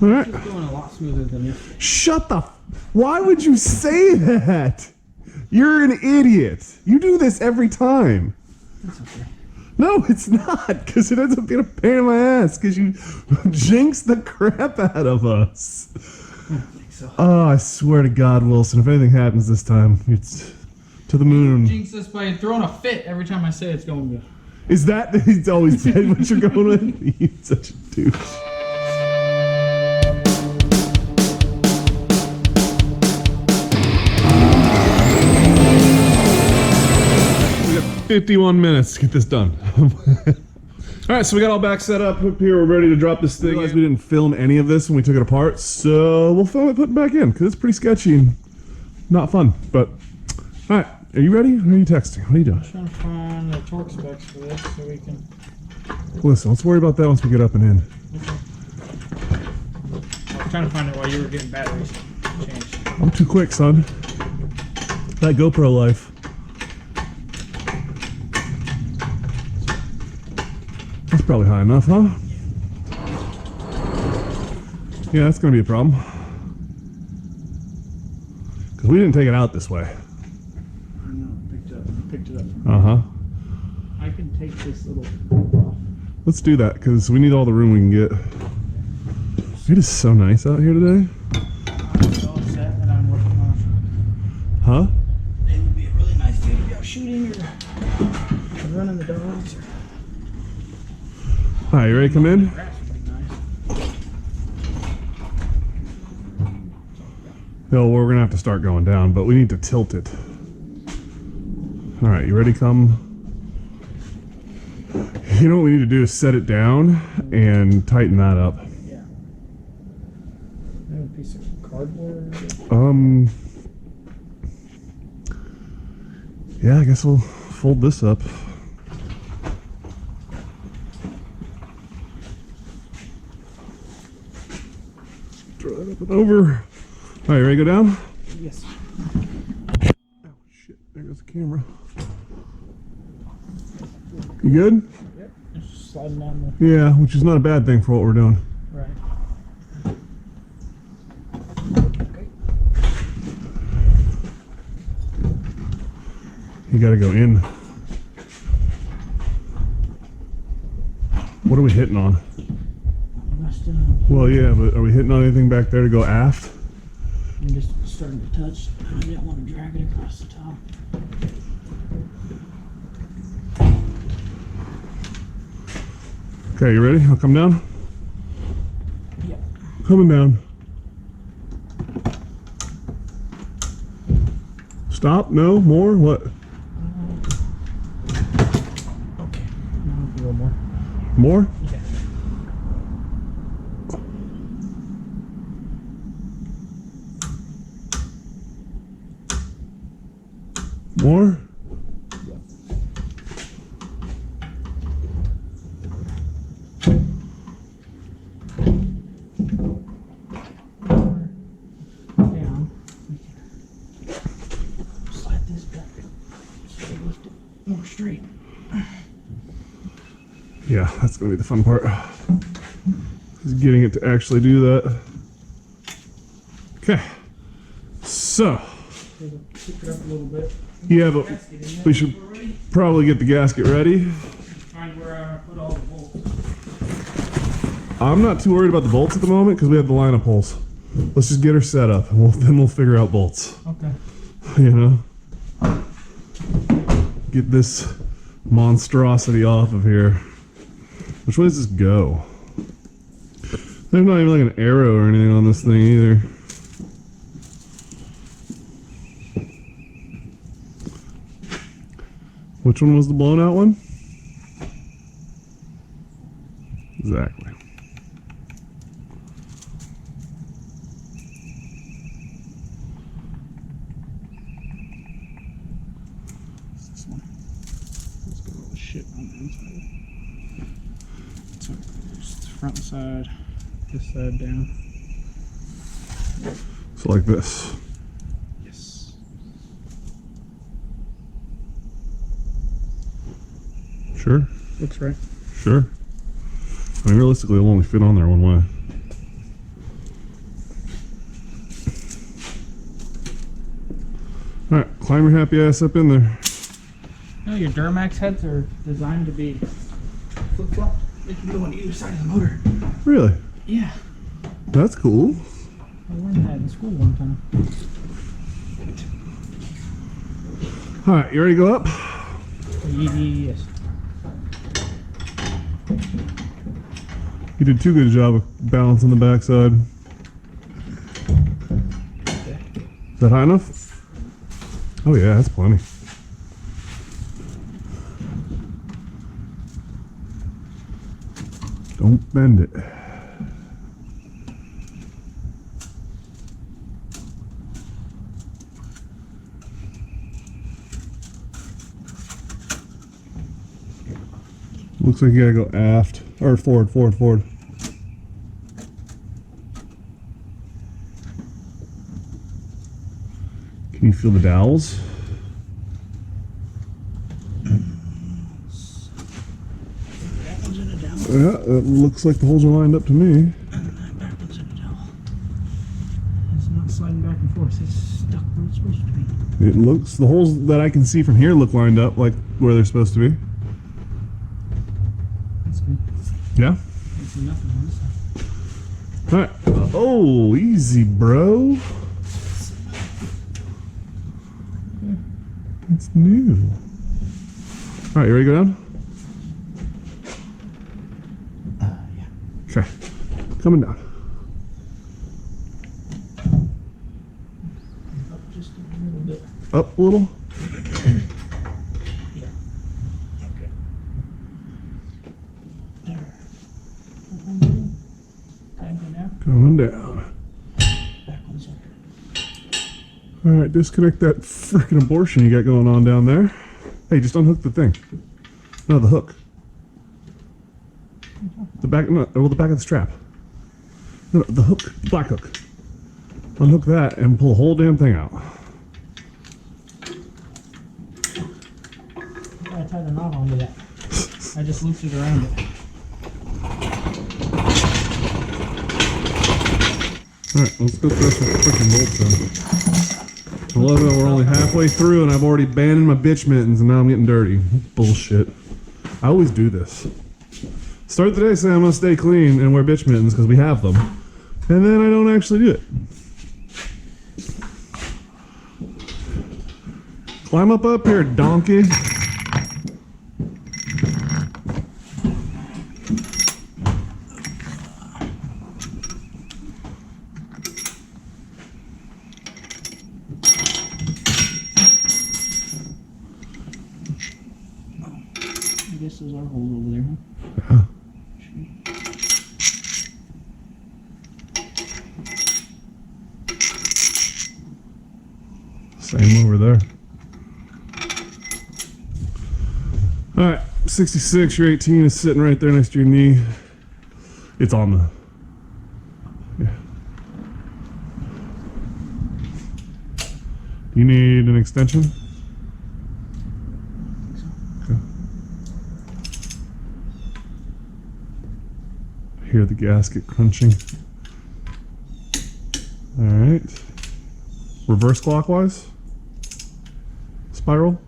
All right. It's going a lot smoother than this. Shut the. Why would you say that? You're an idiot. You do this every time. That's okay. No, it's not, because it ends up being a pain in my ass, because you jinx the crap out of us. I don't think so. Oh, I swear to God, Wilson, if anything happens this time, it's to the moon. You jinx us by throwing a fit every time I say it's going good. Is that it's always been what you're going with? You're such a douche. We got 51 minutes to get this done. All right, so we got all back set up here. We're ready to drop this thing. We didn't film any of this when we took it apart, so we'll film it, put it back in, because it's pretty sketchy and not fun. But, all right, are you ready? Or are you texting? What are you doing? I'm trying to find the torque specs for this so we can... Listen, let's worry about that once we get up and in. Okay. I was trying to find it while you were getting batteries changed. I'm too quick, son. That GoPro life. That's probably high enough, huh? Yeah, that's gonna be a problem. Because we didn't take it out this way. No, picked it up. Uh-huh. I can take this little off. Let's do that, because we need all the room we can get. It is so nice out here today. I'm all set and I'm working on it. Huh? It would be a really nice day to be out shooting or running the dogs. All right, you ready to come in? Grass would be nice. No, we're gonna have to start going down, but we need to tilt it. All right, you ready to come? You know what we need to do is set it down and tighten that up. Yeah. Maybe a piece of cardboard. Yeah, I guess we'll fold this up. Throw that up and over. All right, you ready to go down? Yes. Oh, shit, there goes the camera. You good? Yep. Just sliding down Yeah, which is not a bad thing for what we're doing. the... Right. Okay. You gotta go in. What are we hitting on? Well, yeah, but are we hitting on anything back there to go aft? I'm just starting to touch. I didn't want to drag it across the top. Okay, you ready? I'll come down? Yep. Coming down. Stop? No? More? What? Okay. Now a little more. More? Yeah. More? Down. Slide this back. So lift it more straight. Yeah, that's gonna be the fun part. Is getting it to actually do that. Okay. So. Pick it up a little bit. Yeah, but we should probably get the gasket ready. Find where I put all the bolts. I'm not too worried about the bolts at the moment because we have the lineup holes. Let's just get her set up and then we'll figure out bolts. Okay. You know? Get this monstrosity off of here. Which way does this go? There's not even like an arrow or anything on this thing either. Which one was the blown out one? Exactly. It's this one. Let's get all the shit on the inside. So just the front side, this side down. So like this. Yes. Sure? Looks right. Sure. I mean, realistically, it'll only fit on there one way. Alright, climb your happy ass up in there. You know, your Duramax heads are designed to be flip-flop. They can go on either side of the motor. Really? Yeah. That's cool. I learned that in school one time. Alright, you ready to go up? Yes. You did too good a job of balancing the backside. Okay. Is that high enough? Oh yeah, that's plenty. Don't bend it. Looks like you gotta go aft or forward. Can you feel the dowels? That one's in a dowel. Yeah, it looks like the holes are lined up to me. And that back one's in a dowel. It's not sliding back and forth. It's stuck where it's supposed to be. It looks, the holes that I can see from here look lined up like where they're supposed to be. That's good. Yeah? I see nothing on this side. Alright. Oh, easy, bro. It's new. Alright, you ready to go down? Yeah. Okay. Coming down. Up just a little bit. Up a little. Yeah. Okay. There. Time go down. Coming down. Back one's up. Alright, disconnect that freaking abortion you got going on down there. Hey, just unhook the thing. No, the hook. The back, no, well, the back of the strap. No, the hook, black hook. Unhook that and pull the whole damn thing out. I tied a knot onto that. I just looped it around it. Alright, let's go throw some freaking bolts in. I love it, we're only halfway through and I've already abandoned my bitch mittens and now I'm getting dirty. Bullshit. I always do this. Start the day saying I'm gonna stay clean and wear bitch mittens because we have them. And then I don't actually do it. Climb up here, donkey. I guess those are holes over there, huh? Yeah. Same over there. Alright, 66, your 18 is sitting right there next to your knee. It's on the... Yeah. Do you need an extension? Okay. I hear the gasket crunching. Alright. Reverse clockwise? Spiral?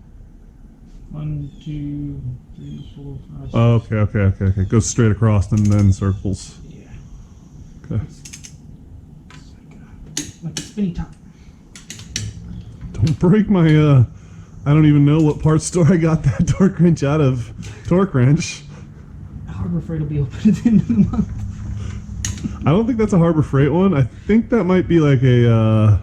1, 2, 3, 4, 5, 6. Oh, okay. Go straight across and then circles. Yeah. Okay. It's like a spinny top. Don't break my, I don't even know what parts store I got that torque wrench out of. Torque wrench. Harbor Freight will be open at the end of the month. I don't think that's a Harbor Freight one. I think that might be like a,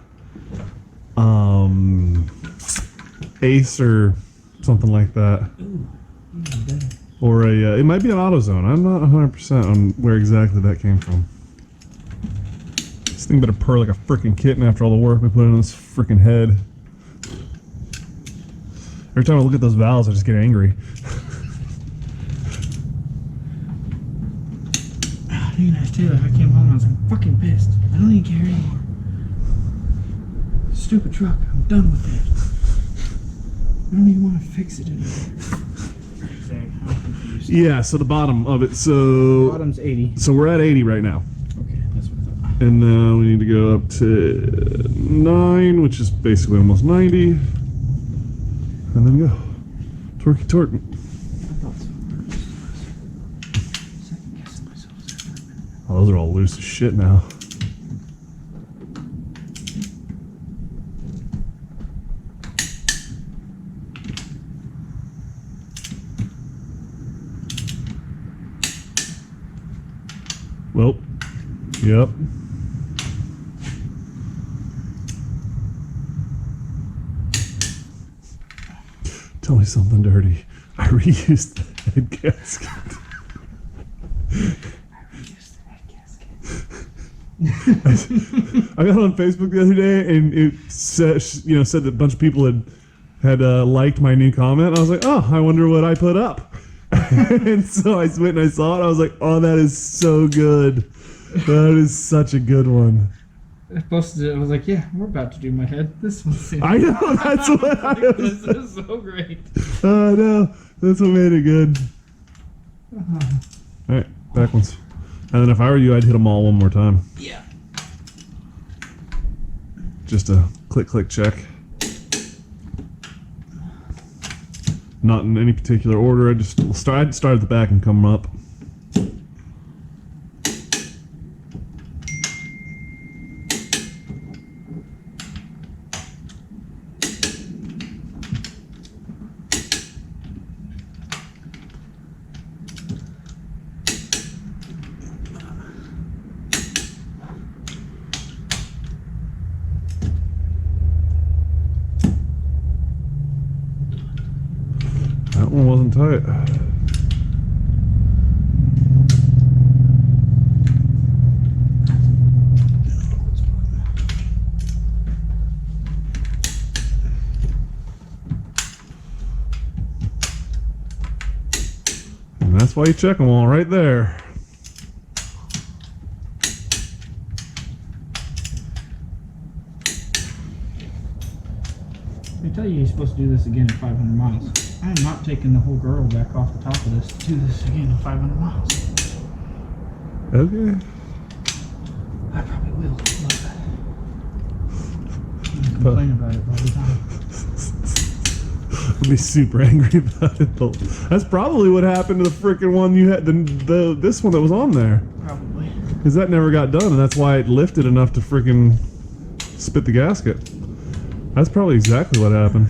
Ace or something like that. Ooh, even better. Or a, it might be an AutoZone. I'm not 100% on where exactly that came from. This thing better purr like a freaking kitten after all the work we put in this freaking head. Every time I look at those valves, I just get angry. You guys too. I came home and I was like fucking pissed. I don't even care anymore. Stupid truck. I'm done with it. I don't even want to fix it anymore. I'm confused. Yeah, so the bottom of it, so... Bottom's 80. So we're at 80 right now. Okay, that's what I thought. And now we need to go up to 9, which is basically almost 90. And then go. Torquey torque. I thought so. Second guessing myself there for a minute. Oh, those are all loose as shit now. Well, yep. Tell me something dirty. I reused the head gasket. I got on Facebook the other day, and it said, said that a bunch of people had liked my new comment. I was like, oh, I wonder what I put up. And so I went and I saw it. I was like, oh, that is so good. That is such a good one. I posted it. I was like, yeah, we're about to do my head. This one's in. I know, that's what I was. This is so great. Oh, no. That's what made it good. All right, back ones. And then if I were you, I'd hit them all one more time. Yeah. Just a click check. Not in any particular order. I'd start at the back and come up. That one wasn't tight. And that's why you check them all right there. They tell you you're supposed to do this again at 500 miles. I am not taking the whole girdle back off the top of this to do this again at 500 miles. Okay. I probably will. I'm gonna complain about it all the time. I'll be super angry about it though. That's probably what happened to the freaking one you had, this one that was on there. Probably. Because that never got done, and that's why it lifted enough to freaking spit the gasket. That's probably exactly what happened.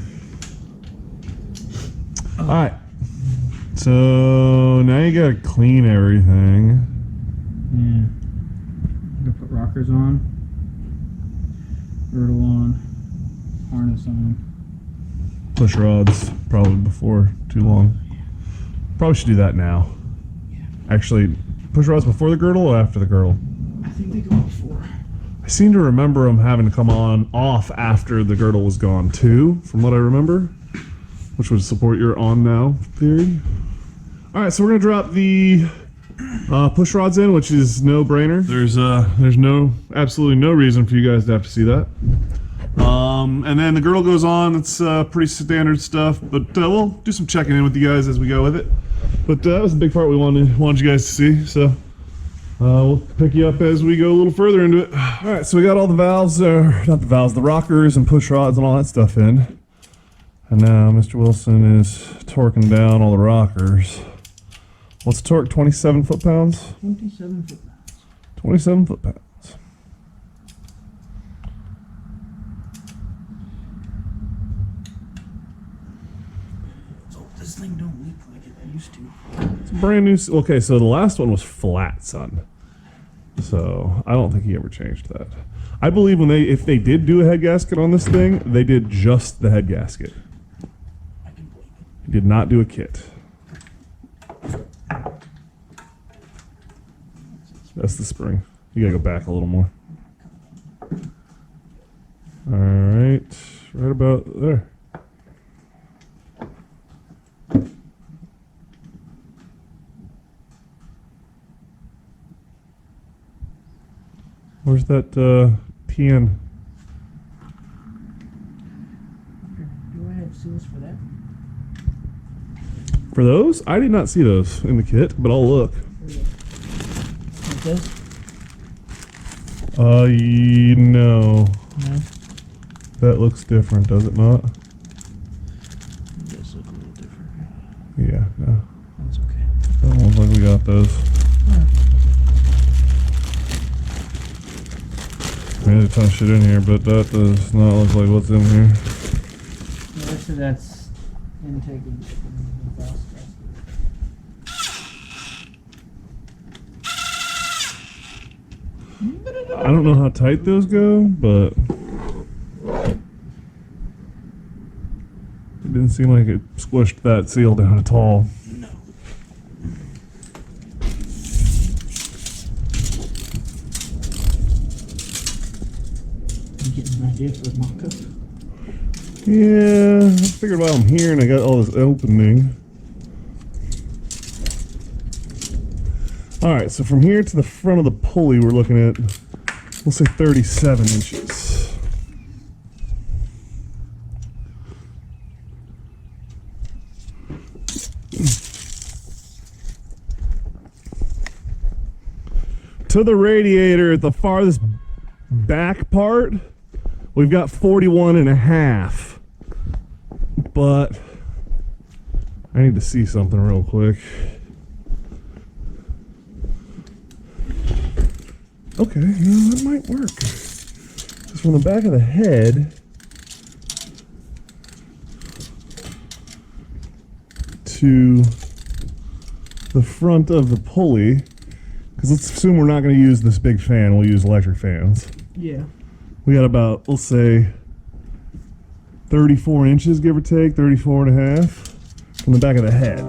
Alright. So now you gotta clean everything. Yeah. I'm gonna put rockers on, girdle on, harness on. Push rods probably before too long. Probably should do that now. Yeah. Actually, push rods before the girdle or after the girdle? I think they go before. I seem to remember them having to come off after the girdle was gone too, from what I remember. Which would support your on now theory. Alright, so we're gonna drop the push rods in, which is no brainer. There's absolutely no reason for you guys to have to see that. And then the girdle goes on. It's pretty standard stuff, but we'll do some checking in with you guys as we go with it. But that was a big part we wanted you guys to see, so we'll pick you up as we go a little further into it. Alright, so we got all the valves, not the valves, the rockers and push rods and all that stuff in. And now Mr. Wilson is torquing down all the rockers. What's the torque? 27 foot-pounds? 27 foot-pounds. 27 foot-pounds. So this thing don't leak like it used to. It's a brand new. Okay, so the last one was flat, son. So I don't think he ever changed that. I believe if they did do a head gasket on this thing, they did just the head gasket. He did not do a kit. That's the spring. You gotta go back a little more. Alright, right about there. Where's that TN? Do I have seals for that? For those? I did not see those in the kit, but I'll look. Like this? No. No. That looks different, does it not? those. There's a ton of shit in here, but that does not look like what's in here. Most of that's intake and exhaust. I don't know how tight those go, but it didn't seem like it squished that seal down at all. No. I'm getting an idea for a mock-up. Yeah, I figured while I'm here and I got all this opening. Alright, so from here to the front of the pulley we're looking at, we'll say 37 inches. To the radiator at the farthest back part, we've got 41 and a half. But I need to see something real quick. Okay, that might work. Just from the back of the head to the front of the pulley, because let's assume we're not going to use this big fan, we'll use electric fans. Yeah. We got about, we'll say, 34 inches, give or take, 34 and a half, from the back of the head.